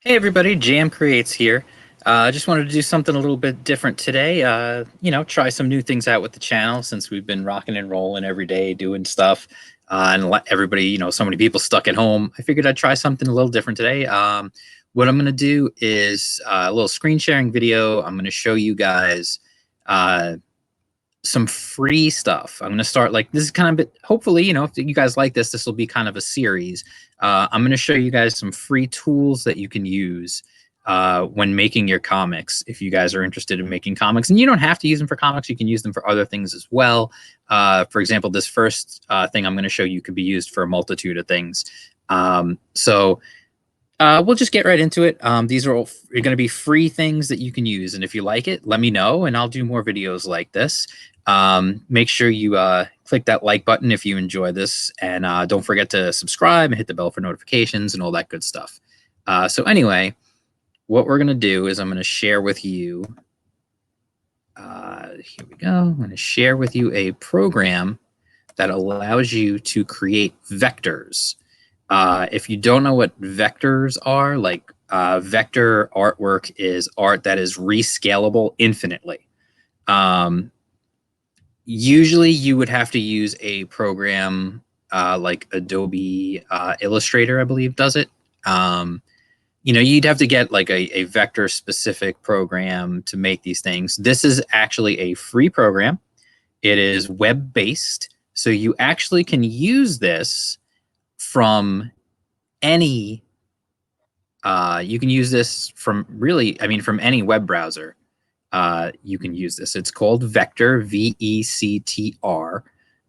Hey everybody, Jam Creates here. I just wanted to do something a little bit different today. Try some new things out with the channel since we've been rocking and rolling every day doing stuff. And let everybody, so many people stuck at home. I figured I'd try something a little different today. What I'm going to do is a little screen sharing video. I'm going to show you guys uh, some free stuff. I'm going to start like this is kind of hopefully, if you guys like this will be kind of a series. I'm going to show you guys some free tools that you can use when making your comics. If you guys are interested in making comics, and you don't have to use them for comics, you can use them for other things as well. For example, this first thing I'm going to show you could be used for a multitude of things. We'll just get right into it. These are all going to be free things that you can use. And if you like it, let me know, and I'll do more videos like this. Make sure you click that like button if you enjoy this. And don't forget to subscribe and hit the bell for notifications and all that good stuff. So anyway, what we're going to do is I'm going to share with you. Here we go. I'm going to share with you a program that allows you to create vectors. If you don't know what vectors are, vector artwork is art that is rescalable infinitely. Usually you would have to use a program like Adobe Illustrator, I believe, does it. You'd have to get like a vector specific program to make these things. This is actually a free program. It is web-based, so you actually can use this from any you can use this from from any web browser. You can use this. It's called Vectr, Vectr.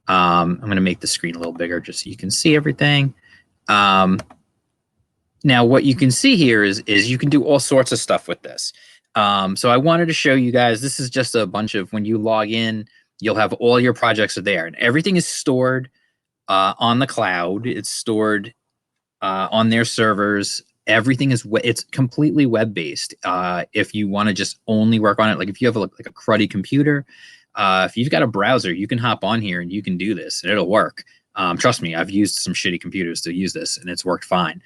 I'm going to make the screen a little bigger just so you can see everything. Now, what you can see here is you can do all sorts of stuff with this. So I wanted to show you guys, this is just a bunch of, when you log in, you'll have all your projects are there. And everything is stored on the cloud. It's stored on their servers. Everything is it's completely web-based. If you want to just only work on it, like if you have like a cruddy computer, if you've got a browser, you can hop on here and you can do this and it'll work. Trust me, I've used some shitty computers to use this and it's worked fine.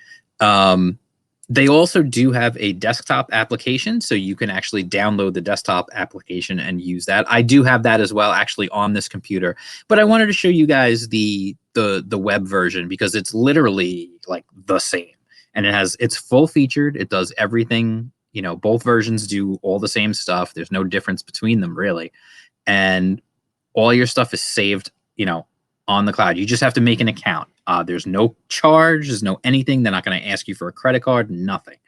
They also do have a desktop application, so you can actually download the desktop application and use that. I do have that as well, actually, on this computer. But I wanted to show you guys the web version because it's literally like the same, and it's full featured. It does everything. Both versions do all the same stuff. There's no difference between them really, and all your stuff is saved. On the cloud. You just have to make an account. There's no charge. There's no anything. They're not going to ask you for a credit card. Nothing.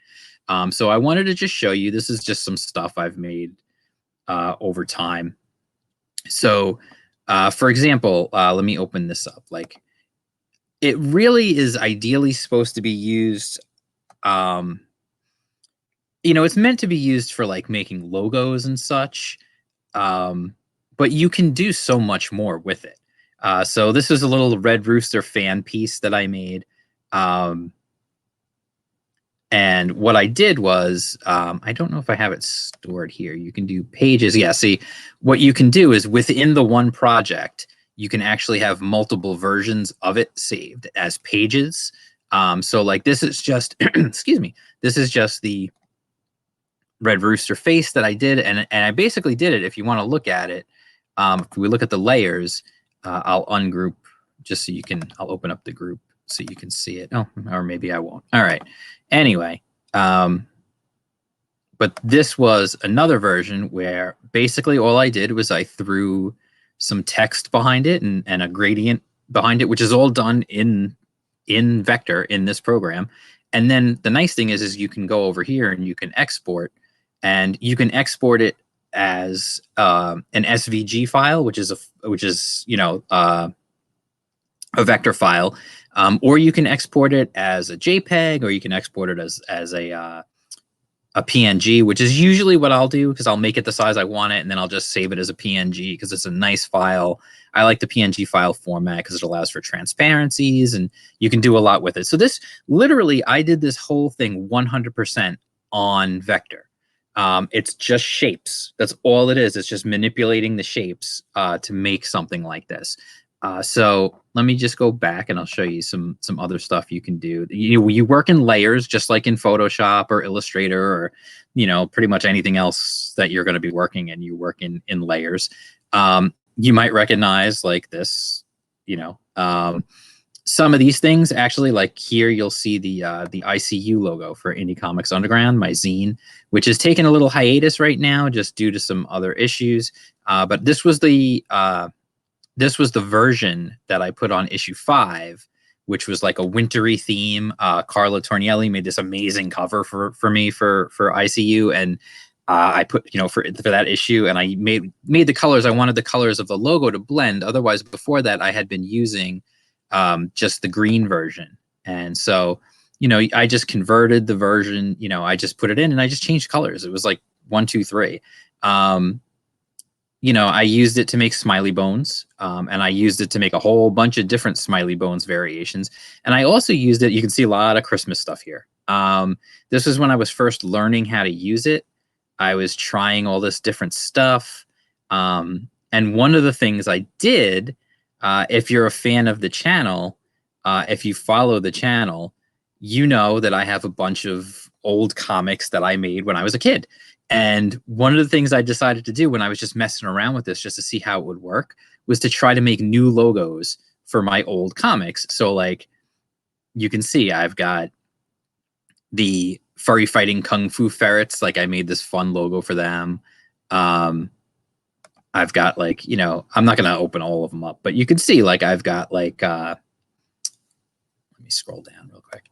So I wanted to just show you. This is just some stuff I've made over time. So, for example, let me open this up. Like, it really is ideally supposed to be used. It's meant to be used for like making logos and such. But you can do so much more with it. So this is a little Red Rooster fan piece that I made. And what I did was, I don't know if I have it stored here. You can do pages. Yeah, see, what you can do is within the one project, you can actually have multiple versions of it saved as pages. So like this is just, excuse me, this is just the Red Rooster face that I did. And I basically did it. If you want to look at it, if we look at the layers, I'll ungroup just so you can, I'll open up the group so you can see it. Oh, or maybe I won't. All right. Anyway, but this was another version where basically all I did was I threw some text behind it and a gradient behind it, which is all done in Vectr in this program. And then the nice thing is you can go over here and you can export, and you can export it as an SVG file, which is a vector file, or you can export it as a JPEG, or you can export it as a PNG, which is usually what I'll do because I'll make it the size I want it, and then I'll just save it as a PNG because it's a nice file. I like the PNG file format because it allows for transparencies, and you can do a lot with it. So this, literally, I did this whole thing 100% on Vectr. It's just shapes. That's all it is. It's just manipulating the shapes to make something like this. So let me just go back and I'll show you some other stuff you can do. You work in layers just like in Photoshop or Illustrator or pretty much anything else that you're going to be working in. You work in layers. You might recognize like this, some of these things actually, like here you'll see the ICU logo for Indie Comics Underground, my zine, which is taking a little hiatus right now just due to some other issues. But this was the version that I put on issue 5, which was like a wintry theme. Carla Tornielli made this amazing cover for me for ICU, and I put for that issue, and I made the colors. I wanted the colors of the logo to blend. Otherwise, before that, I had been using just the green version, and so I just converted the version. I just put it in, and I just changed colors. It was like 1, 2, 3. I used it to make smiley bones, and I used it to make a whole bunch of different smiley bones variations. And I also used it, you can see a lot of Christmas stuff here. This was when I was first learning how to use it. I was trying all this different stuff. And one of the things I did, if you're a fan of the channel, if you follow the channel, you know that I have a bunch of old comics that I made when I was a kid. And one of the things I decided to do when I was just messing around with this, just to see how it would work, was to try to make new logos for my old comics. So like you can see, I've got the furry fighting kung fu ferrets. Like I made this fun logo for them. I've got like, I'm not going to open all of them up, but you can see like I've got like, let me scroll down real quick.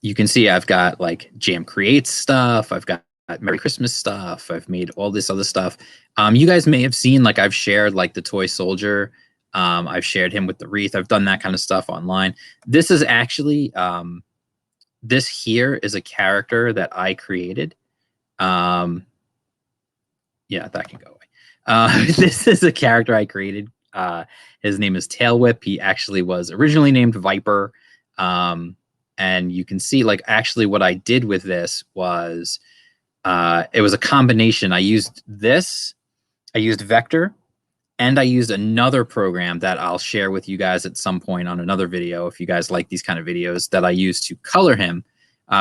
You can see I've got like Jam Creates stuff. I've got Merry Christmas stuff. I've made all this other stuff. You guys may have seen like I've shared like the toy soldier. I've shared him with the wreath. I've done that kind of stuff online. This is actually this here is a character that I created. Yeah, that can go away. This is a character I created. His name is Tail Whip. He actually was originally named Viper. And you can see like actually what I did with this was it was a combination. I used Vectr, and I used another program that I'll share with you guys at some point on another video if you guys like these kind of videos, that I use to color him.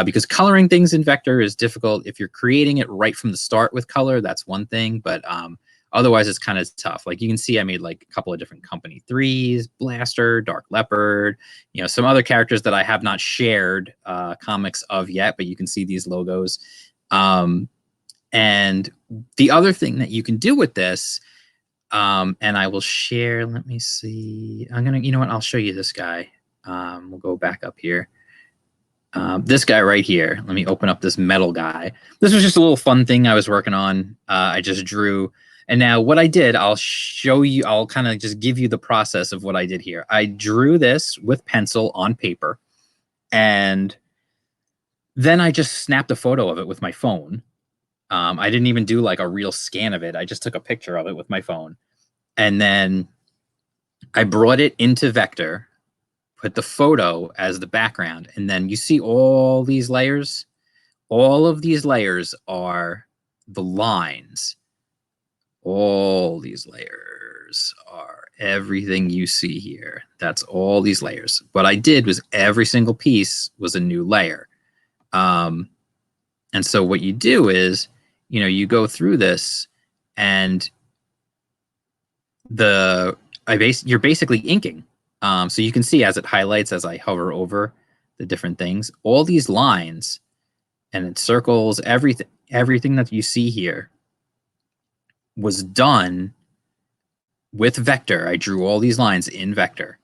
Because coloring things in Vectr is difficult. If you're creating it right from the start with color, that's one thing, but otherwise it's kind of tough. Like you can see I made like a couple of different Company 3s, Blaster, Dark Leopard, some other characters that I have not shared comics of yet, but you can see these logos. And the other thing that you can do with this, and I will share, let me see. You know what? I'll show you this guy. We'll go back up here. This guy right here. Let me open up this metal guy. This was just a little fun thing I was working on. I just drew. And now what I did, I'll show you, I'll kind of just give you the process of what I did here. I drew this with pencil on paper, and then I just snapped a photo of it with my phone. I didn't even do like a real scan of it. I just took a picture of it with my phone. And then I brought it into Vectr, put the photo as the background, and then you see all these layers. All of these layers are the lines. All these layers are everything you see here. That's all these layers. What I did was every single piece was a new layer. And so what you do is, you go through this, and you're basically inking. So you can see as it highlights, as I hover over the different things, all these lines, and it circles everything that you see here was done with Vectr. I drew all these lines in Vectr.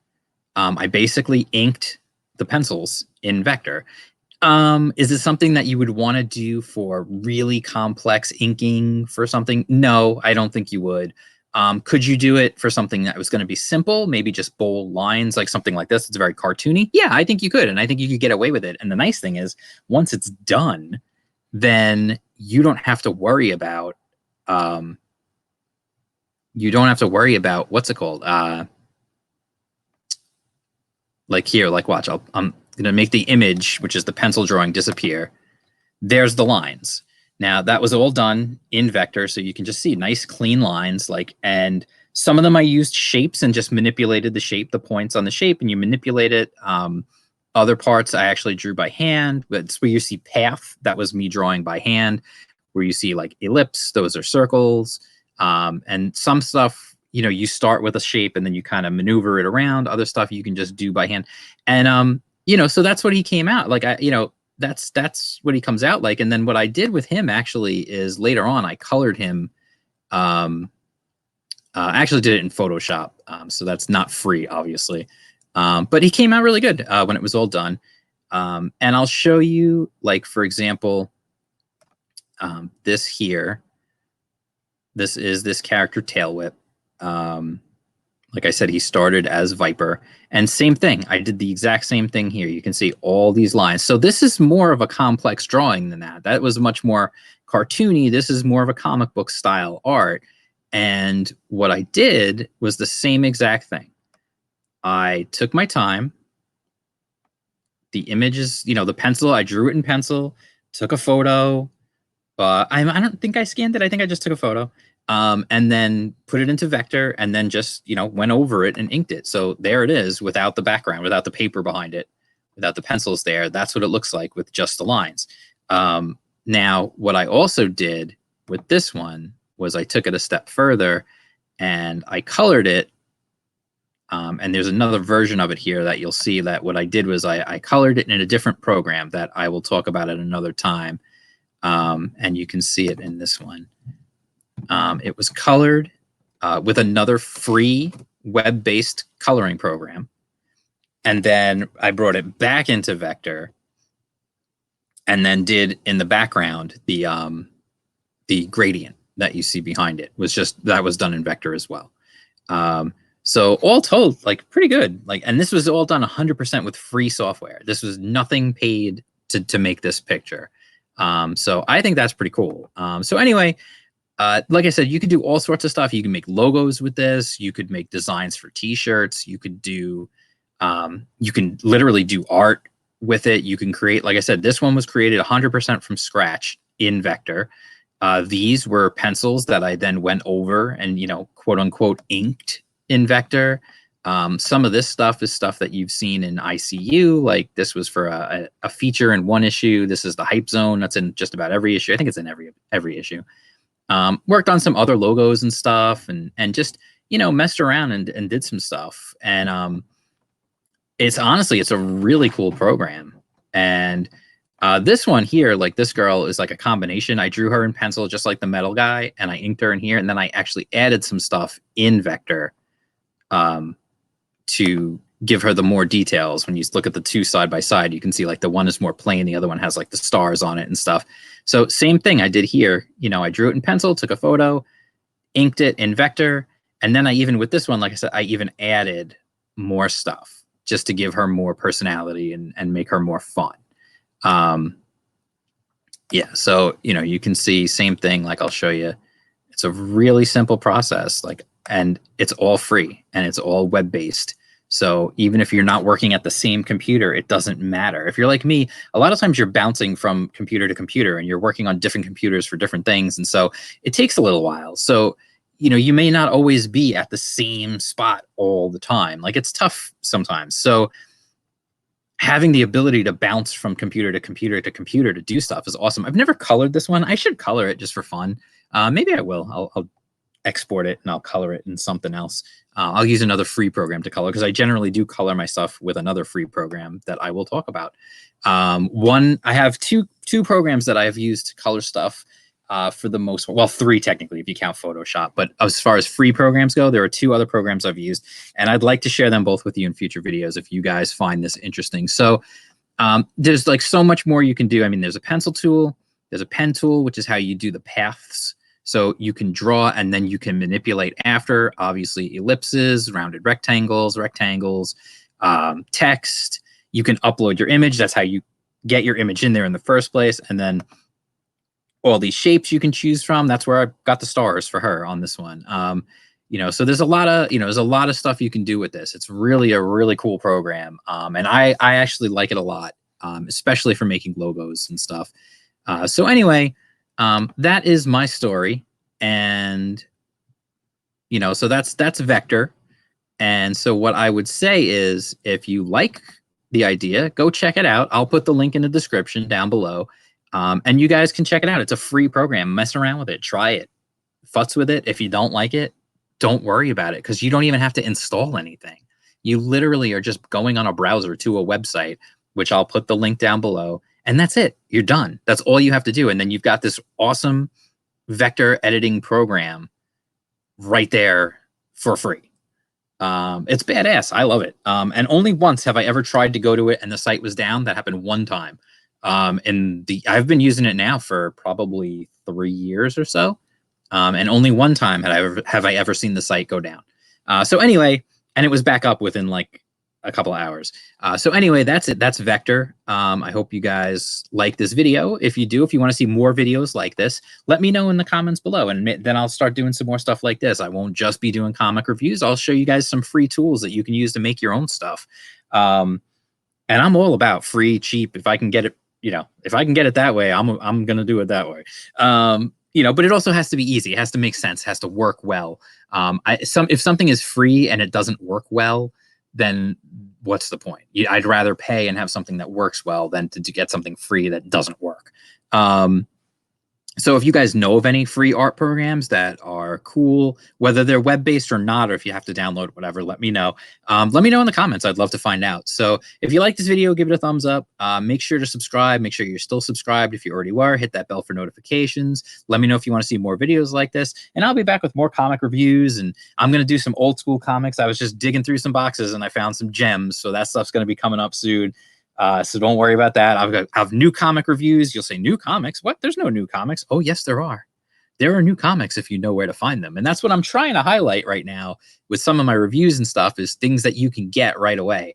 I basically inked the pencils in Vectr. Is it something that you would want to do for really complex inking for something? No, I don't think you would. Could you do it for something that was going to be simple, maybe just bold lines, like something like this? It's very cartoony. Yeah, I think you could, and I think you could get away with it. And the nice thing is, once it's done, then you don't have to worry about what's it called? Like here, like watch, I'm gonna make the image, which is the pencil drawing, disappear. There's the lines. Now that was all done in Vectr, so you can just see nice clean lines, and Some of them I used shapes and just manipulated the shape, the points on the shape, and you manipulate it. Other parts I actually drew by hand. That's where you see path. That was me drawing by hand. Where you see like ellipse, those are circles. And some stuff, you know, you start with a shape and then you kind of maneuver it around. Other stuff you can just do by hand. And you know, so that's what he came out like. You know, that's what he comes out like. And then what I did with him actually is later on I colored him. I actually did it in Photoshop, so that's not free, obviously. But he came out really good when it was all done. And I'll show you, like, for example, this here. This is this character Tail Whip. Like I said, he started as Viper. And same thing. I did the exact same thing here. You can see all these lines. So this is more of a complex drawing than that. That was much more cartoony. This is more of a comic book style art. And what I did was the same exact thing. I took my time. The images, you know, the pencil, I drew it in pencil, took a photo. I don't think I scanned it. I think I just took a photo. And then put it into Vectr and then just, you know, went over it and inked it. So there it is without the background, without the paper behind it, without the pencils there. That's what it looks like with just the lines. Now, what I also did with this one was I took it a step further and I colored it. And there's another version of it here that you'll see that what I did was I colored it in a different program that I will talk about at another time. And you can see it in this one. It was colored with another free web-based coloring program. And then I brought it back into Vectr and then did in the background the gradient that you see behind it that was done in Vectr as well. So all told, like pretty good. Like, and this was all done 100% with free software. This was nothing paid to make this picture. So I think that's pretty cool. So anyway, like I said, you could do all sorts of stuff. You can make logos with this. You could make designs for T-shirts. You could do, you can literally do art with it. You can create, like I said, this one was created 100% from scratch in Vectr. These were pencils that I then went over and, you know, quote unquote, inked in Vectr. Some of this stuff is stuff that you've seen in ICU. Like this was for a feature in one issue. This is the hype zone. That's in just about every issue. I think it's in every issue. Worked on some other logos and stuff and just, you know, messed around and did some stuff. And it's honestly, it's a really cool program. And this one here, like this girl is like a combination. I drew her in pencil just like the metal guy and I inked her in here. And then I actually added some stuff in Vectr to give her the more details. When you look at the two side by side, you can see like the one is more plain, the other one has like the stars on it and stuff. So same thing I did here. You know, I drew it in pencil, took a photo, inked it in Vectr, and then I even with this one, like I said, I even added more stuff just to give her more personality and make her more fun. Yeah, so you know, you can see same thing. Like I'll show you. It's a really simple process. Like, and it's all free and it's all web-based. So even if you're not working at the same computer, it doesn't matter. If you're like me, a lot of times you're bouncing from computer to computer and you're working on different computers for different things. And so it takes a little while. So, you know, you may not always be at the same spot all the time. Like it's tough sometimes. So having the ability to bounce from computer to computer to computer to do stuff is awesome. I've never colored this one. I should color it just for fun. Maybe I will. I'll export it and I'll color it in something else. I'll use another free program to color because I generally do color my stuff with another free program that I will talk about. I have two programs that I've used to color stuff for the most, well, three technically if you count Photoshop. But as far as free programs go, there are two other programs I've used, and I'd like to share them both with you in future videos if you guys find this interesting. So there's like so much more you can do. I mean, there's a pencil tool, there's a pen tool, which is how you do the paths. So you can draw and then you can manipulate after, obviously ellipses, rounded rectangles, text. You can upload your image. That's how you get your image in there in the first place. And then all these shapes you can choose from. That's where I got the stars for her on this one. You know, so there's a lot of stuff you can do with this. It's really a really cool program. And I actually like it a lot, especially for making logos and stuff. So anyway, that is my story, and So that's Vectr. And so what I would say is, if you like the idea, go check it out. I'll put the link in the description down below. And you guys can check it out. It's a free program. Mess around with it. Try it. Futz with it. If you don't like it, don't worry about it, because you don't even have to install anything. You literally are just going on a browser to a website, which I'll put the link down below. And that's it. You're done. That's all you have to do. And then you've got this awesome vector editing program right there for free. It's badass. I love it. And only once have I ever tried to go to it and the site was down. That happened one time. And I've been using it now for probably 3 years or so. And only one time have I ever seen the site go down. So anyway, and it was back up within like a couple of hours. So anyway, that's it. That's Vectr. I hope you guys like this video. If you do, if you want to see more videos like this, let me know in the comments below, and then I'll start doing some more stuff like this. I won't just be doing comic reviews. I'll show you guys some free tools that you can use to make your own stuff. And I'm all about free, cheap. If I can get it, if I can get it that way, I'm gonna do it that way. But it also has to be easy. It has to make sense. It has to work well. If something is free and it doesn't work well, then what's the point? I'd rather pay and have something that works well than to get something free that doesn't work. So if you guys know of any free art programs that are cool, whether they're web-based or not, or if you have to download whatever, let me know. Let me know in the comments. I'd love to find out. So if you like this video, give it a thumbs up. Make sure to subscribe. Make sure you're still subscribed. If you already were, hit that bell for notifications. Let me know if you want to see more videos like this. And I'll be back with more comic reviews. And I'm going to do some old school comics. I was just digging through some boxes and I found some gems. So that stuff's going to be coming up soon. So don't worry about that. I have new comic reviews. You'll say new comics. What? There's no new comics. Oh, yes, there are. There are new comics if you know where to find them. And that's what I'm trying to highlight right now with some of my reviews and stuff, is things that you can get right away.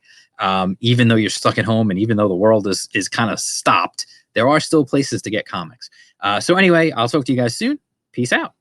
Even though you're stuck at home and even though the world is kind of stopped, there are still places to get comics. So anyway, I'll talk to you guys soon. Peace out.